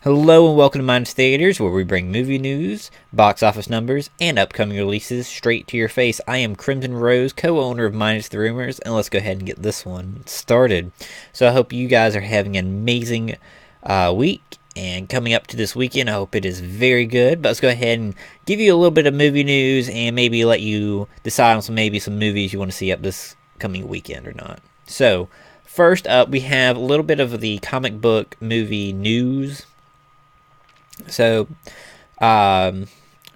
Hello and welcome to Minus Theaters, where we bring movie news, box office numbers, and upcoming releases straight to your face. I am Crimson Rose, co-owner of MinusTheRumors, and let's go ahead and get this one started. So I hope you guys are having an amazing week, and coming up to this weekend, I hope it is very good. But let's go ahead and give you a little bit of movie news, and maybe let you decide on some movies you want to see up this coming weekend or not. So first up, we have a little bit of the comic book movie news. So, Greg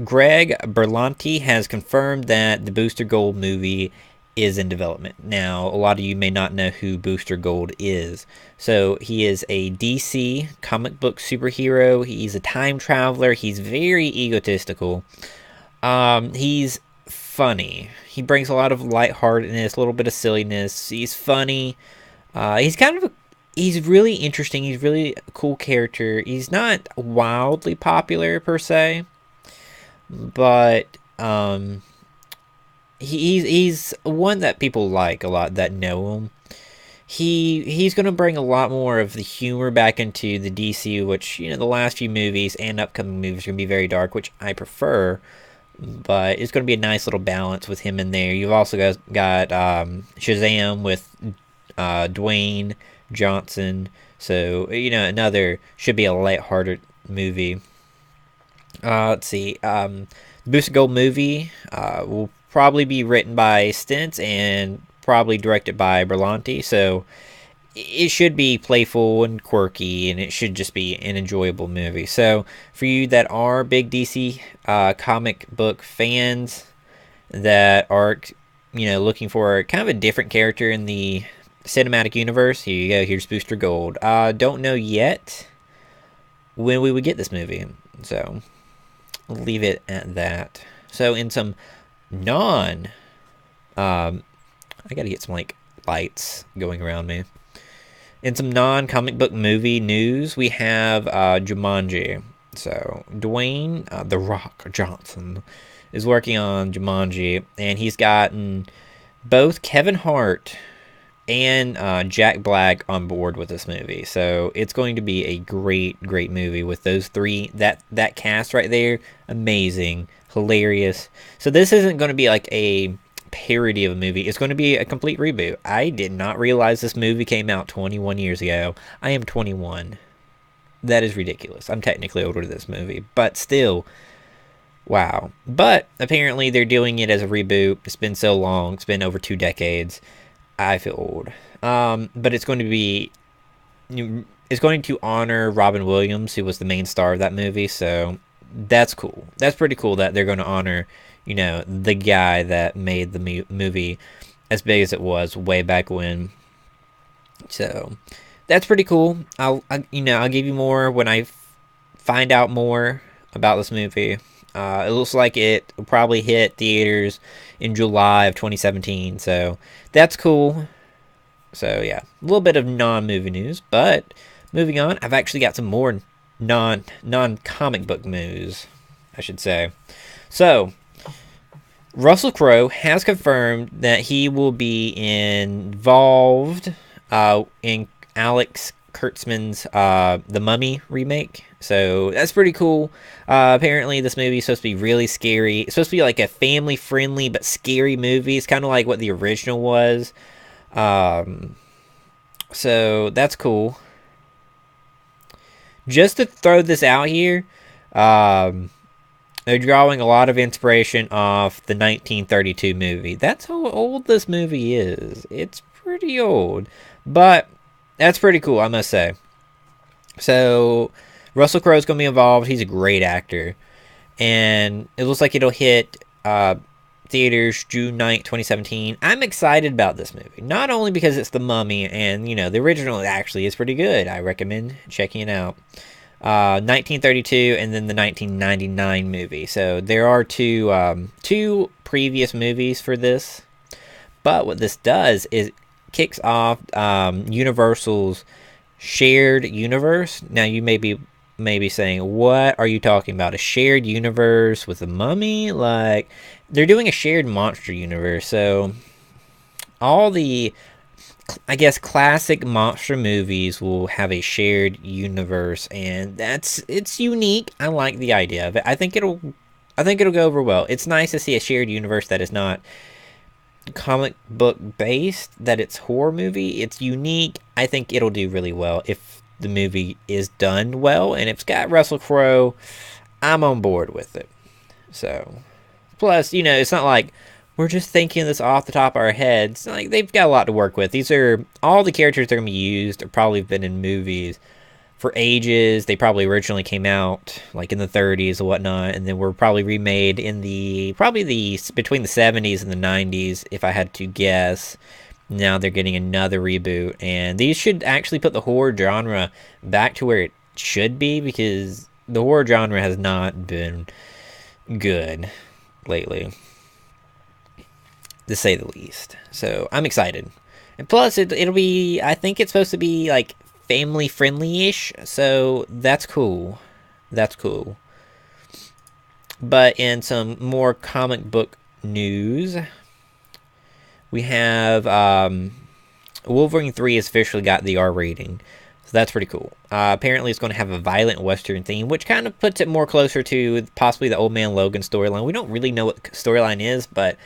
Berlanti has confirmed that the Booster Gold movie is in development. Now, a lot of you may not know who Booster Gold is. So, he is a DC comic book superhero. He's a time traveler. He's very egotistical. He's funny. He brings a lot of lightheartedness, a little bit of silliness. He's funny. He's really interesting. He's really a cool character. He's not wildly popular per se, but he's one that people like a lot that know him. He's going to bring a lot more of the humor back into the DC, which, the last few movies and upcoming movies are going to be very dark, which I prefer. But it's going to be a nice little balance with him in there. You've also got Shazam with Dwayne Johnson, so another should be a lighthearted movie. Let's see, the Booster Gold movie will probably be written by Stentz and probably directed by Berlanti, so it should be playful and quirky, and it should just be an enjoyable movie. So for you that are big DC comic book fans that are looking for kind of a different character in the cinematic universe, here you go. Here's Booster Gold. Don't know yet when we would get this movie, so leave it at that. So in some I gotta get some lights going around me. In some non-comic book movie news, we have Jumanji. So Dwayne The Rock Johnson is working on Jumanji, and he's gotten both Kevin Hart and Jack Black on board with this movie. So it's going to be a great movie with those three. That cast right there, amazing, hilarious. So this isn't going to be like a parody of a movie. It's going to be a complete reboot. I did not realize this movie came out 21 years ago. I am 21. That is ridiculous. I'm technically older than this movie, but still, wow. But apparently they're doing it as a reboot. It's been so long. It's been over 2 decades. I feel old. But it's going to honor Robin Williams, who was the main star of that movie. So that's cool. That's pretty cool that they're going to honor, the guy that made the movie as big as it was way back when. So that's pretty cool. I'll give you more when I find out more about this movie. It looks like it will probably hit theaters in July of 2017, so that's cool. So yeah, a little bit of non-movie news, but moving on, I've actually got some more non-comic book news, I should say. So Russell Crowe has confirmed that he will be involved in Alex Kurtzman's The Mummy remake. So that's pretty cool. Apparently this movie is supposed to be really scary. It's supposed to be like a family friendly but scary movie. It's kind of like what the original was. So that's cool. Just to throw this out here, they're drawing a lot of inspiration off the 1932 movie. That's how old this movie is. It's pretty old, but that's pretty cool, I must say. So Russell Crowe's going to be involved. He's a great actor. And it looks like it'll hit theaters June 9th, 2017. I'm excited about this movie. Not only because it's The Mummy, and, the original actually is pretty good. I recommend checking it out. 1932 and then the 1999 movie. So there are two previous movies for this. But what this does is kicks off Universal's shared universe. Now you may be saying, what are you talking about? A shared universe with a mummy? Like, they're doing a shared monster universe. So all the I guess classic monster movies will have a shared universe, and it's unique. I like the idea of it. I think it'll go over well. It's nice to see a shared universe that is not comic book based, that it's horror movie. It's unique. I think it'll do really well if the movie is done well, and if it's got Russell Crowe, I'm on board with it. So, plus, it's not like we're just thinking this off the top of our heads. Like, they've got a lot to work with. These are all the characters that are going to be used, have probably been in movies for ages. They probably originally came out like in the 30s and whatnot, and then were probably remade in between the 70s and the 90s, if I had to guess. Now they're getting another reboot, and these should actually put the horror genre back to where it should be, because the horror genre has not been good lately, to say the least. So I'm excited, and plus it'll be, I think it's supposed to be like family friendly-ish, so that's cool. But in some more comic book news, we have Wolverine 3 has officially got the R rating, so that's pretty cool. Apparently it's going to have a violent western theme, which kind of puts it more closer to possibly the Old Man Logan storyline. We don't really know what the storyline is, but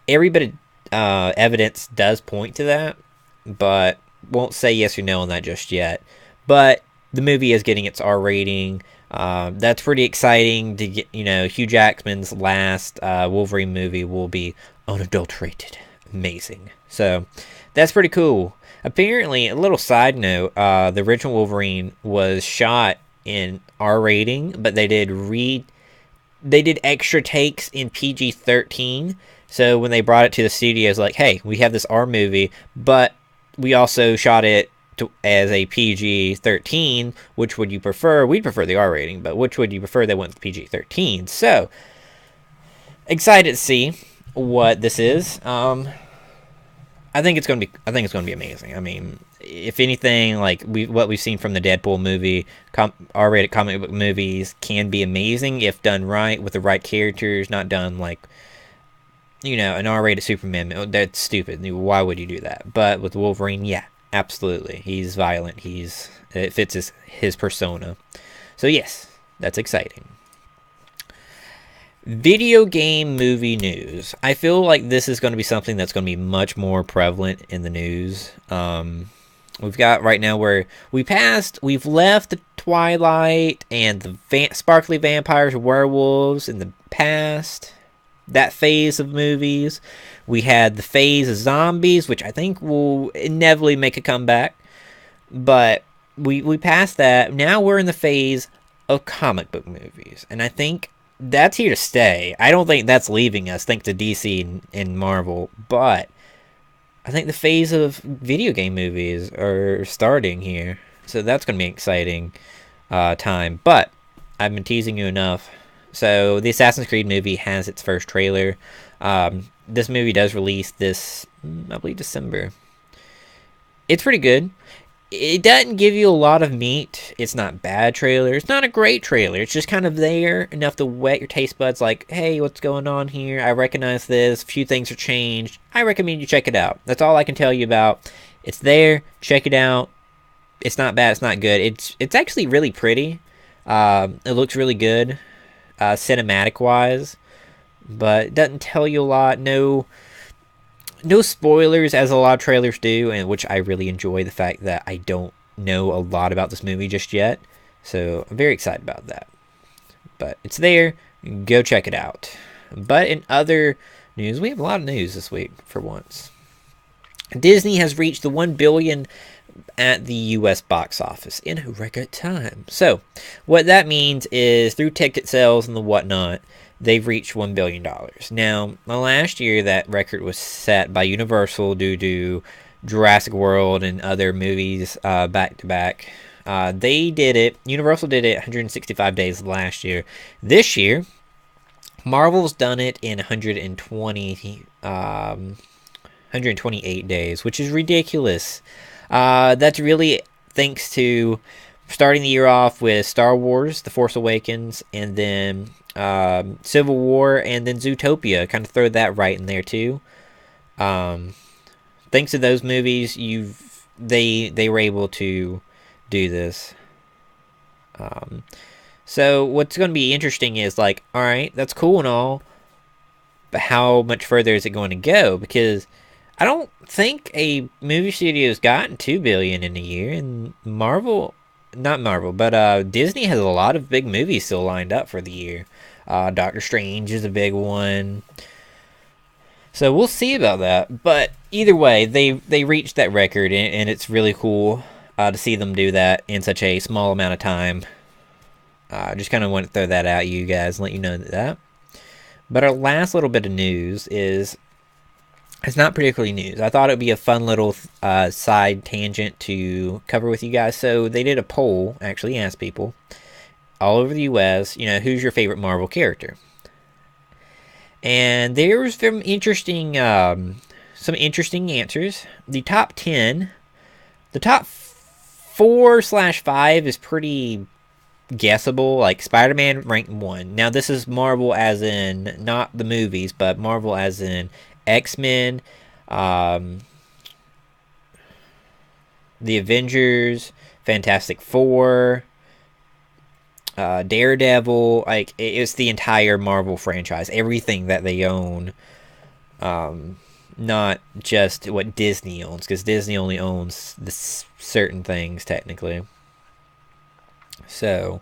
every bit of evidence does point to that, but won't say yes or no on that just yet. But the movie is getting its R rating. That's pretty exciting to get. Hugh Jackman's last Wolverine movie will be unadulterated, amazing. So that's pretty cool. Apparently, a little side note: the original Wolverine was shot in R rating, but they did extra takes in PG-13. So when they brought it to the studios, like, hey, we have this R movie, but we also shot it as a PG-13. Which would you prefer? We'd prefer the R rating, but which would you prefer? They went with PG-13. So excited to see what this is. I think it's gonna be amazing. I mean, if anything, like what we've seen from the Deadpool movie, R-rated comic book movies can be amazing if done right with the right characters, not done like an R-rated Superman. That's stupid. Why would you do that? But with Wolverine, yeah, absolutely. He's violent. It fits his persona. So yes, that's exciting. Video game movie news. I feel like this is going to be something that's going to be much more prevalent in the news. We've got right now where we've left the Twilight and the sparkly vampires, werewolves in the past. That phase of movies. We had the phase of zombies, which I think will inevitably make a comeback. But we passed that. Now we're in the phase of comic book movies. And I think that's here to stay. I don't think that's leaving us, thanks to DC and Marvel. But I think the phase of video game movies are starting here. So that's going to be an exciting time. But I've been teasing you enough. So the Assassin's Creed movie has its first trailer. This movie does release this, I believe, December. It's pretty good. It doesn't give you a lot of meat. It's not a bad trailer. It's not a great trailer. It's just kind of there, enough to wet your taste buds like, hey, what's going on here? I recognize this. A few things are changed. I recommend you check it out. That's all I can tell you about. It's there. Check it out. It's not bad. It's not good. It's actually really pretty. It looks really good. Cinematic-wise, but it doesn't tell you a lot. No spoilers, as a lot of trailers do, and which I really enjoy the fact that I don't know a lot about this movie just yet. So I'm very excited about that. But it's there. Go check it out. But in other news, we have a lot of news this week for once. Disney has reached the $1 billion at the U.S. box office in a record time. So what that means is through ticket sales and the whatnot, they've reached $1 billion. Now, last year that record was set by Universal due to Jurassic World and other movies back to back. Universal did it 165 days last year. This year, Marvel's done it in 128 days, which is ridiculous. That's really thanks to starting the year off with Star Wars, The Force Awakens, and then Civil War, and then Zootopia. Kind of throw that right in there too. thanks to those movies, they were able to do this. So what's going to be interesting is like, all right, that's cool and all, but how much further is it going to go? Because I don't think a movie studio's gotten $2 billion in a year, and not Marvel, but Disney has a lot of big movies still lined up for the year. Doctor Strange is a big one. So we'll see about that. But either way, they reached that record, and it's really cool to see them do that in such a small amount of time. Just kind of want to throw that out you guys and let you know that. But our last little bit of news it's not particularly news. I thought it would be a fun little side tangent to cover with you guys. So they did a poll, actually asked people all over the U.S., who's your favorite Marvel character? And there was some interesting answers. The top 10, the top 4/5 is pretty guessable. Like Spider-Man ranked 1. Now this is Marvel as in not the movies, but Marvel as in X-Men, the Avengers, Fantastic Four, Daredevil. Like it's the entire Marvel franchise, everything that they own, not just what Disney owns, because Disney only owns certain things technically. So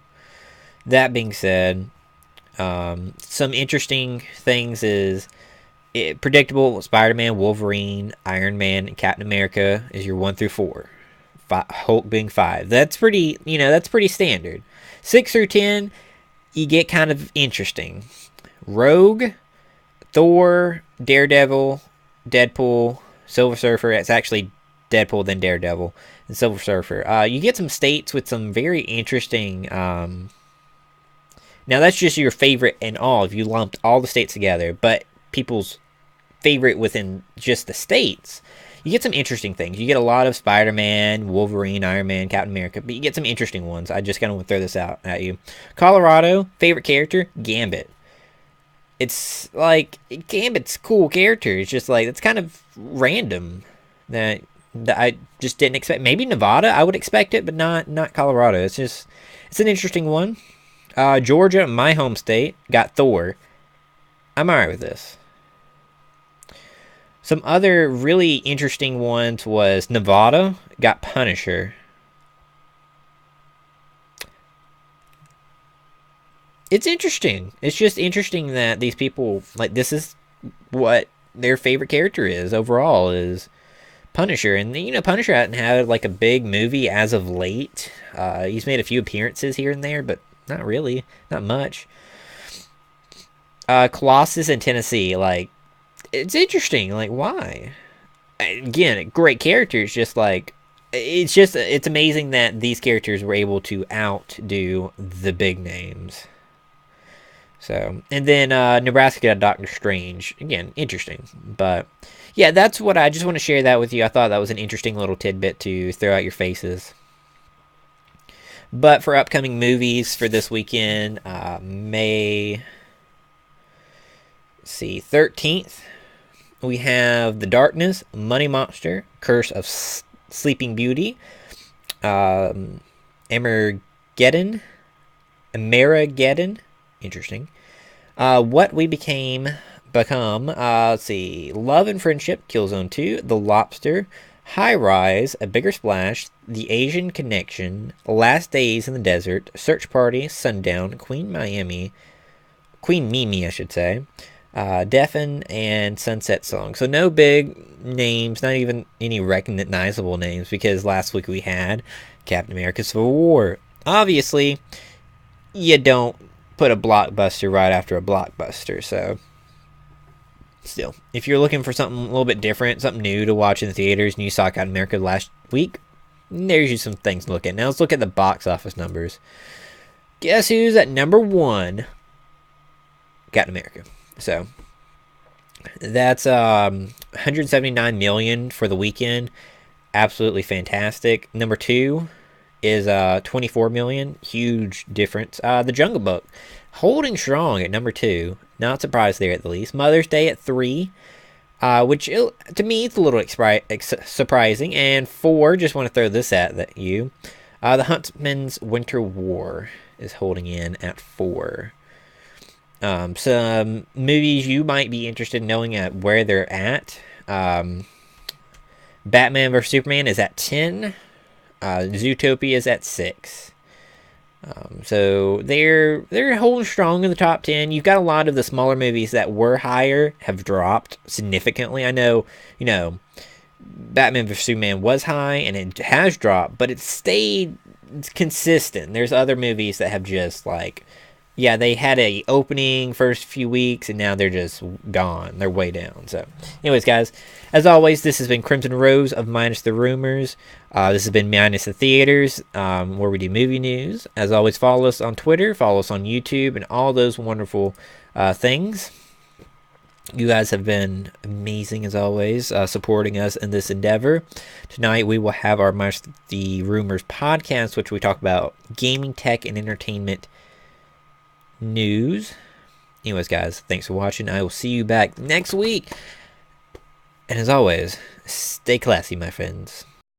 that being said, some interesting things is predictable. Spider-Man, Wolverine, Iron Man, and Captain America is your 1 through 4. Hulk being 5. That's pretty, that's pretty standard. 6 through 10, you get kind of interesting. Rogue, Thor, Daredevil, Deadpool, Silver Surfer. It's actually Deadpool, then Daredevil, and Silver Surfer. You get some states with some very interesting. Now that's just your favorite and all. If you lumped all the states together, but people's favorite within just the states, you get some interesting things. You get a lot of Spider-Man, Wolverine, Iron Man, Captain America, but you get some interesting ones. I just kind of want to throw this out at you. Colorado, favorite character, Gambit. It's like, Gambit's a cool character. It's just like, it's kind of random that I just didn't expect. Maybe Nevada, I would expect it, but not Colorado. It's an interesting one. Georgia, my home state, got Thor. I'm alright with this. Some other really interesting ones was Nevada got Punisher. It's interesting. It's just interesting that these people, like, this is what their favorite character is overall, is Punisher. And, Punisher hasn't had, like, a big movie as of late. He's made a few appearances here and there, but not really. Not much. Colossus in Tennessee, like, it's interesting. Like, why? Again, great characters, just like, it's amazing that these characters were able to outdo the big names. So, and then Nebraska got Doctor Strange. Again, interesting. But, yeah, that's what I just want to share that with you. I thought that was an interesting little tidbit to throw out your faces. But for upcoming movies for this weekend, May 13th, we have The Darkness, Money Monster, Curse of Sleeping Beauty, Amerigeddon, interesting. What We Become, let's see, Love and Friendship, Killzone 2, The Lobster, High Rise, A Bigger Splash, The Asian Connection, Last Days in the Desert, Search Party, Sundown, Queen Mimi, I should say, Deafen, and Sunset Song. So no big names, not even any recognizable names, because last week we had Captain America Civil War. Obviously, you don't put a blockbuster right after a blockbuster, so still, if you're looking for something a little bit different, something new to watch in the theaters, and you saw Captain America last week, there's you some things to look at. Now let's look at the box office numbers. Guess who's at number 1? Captain America. So that's 179 million for the weekend. Absolutely fantastic. Number 2 is 24 million. Huge difference. The Jungle Book holding strong at number 2. Not surprised there at the least. Mother's Day at 3. which to me it's a little surprising. And 4, just want to throw this at you. The Huntsman's Winter War is holding in at 4. Some movies you might be interested in knowing at where they're at. Batman vs Superman is at 10. Zootopia is at 6. So they're holding strong in the top 10. You've got a lot of the smaller movies that were higher have dropped significantly. I know, Batman vs Superman was high and it has dropped, but it's stayed consistent. There's other movies that have just they had a opening first few weeks and now they're just gone. They're way down. So anyways, guys, as always, this has been Crimson Rose of Minus the Rumors. This has been Minus the Theaters, where we do movie news. As always, follow us on Twitter, follow us on YouTube, and all those wonderful things. You guys have been amazing, as always, supporting us in this endeavor. Tonight, we will have our Minus the Rumors podcast, which we talk about gaming, tech, and entertainment news. Anyways, guys, thanks for watching. I will see you back next week. And as always, stay classy, my friends.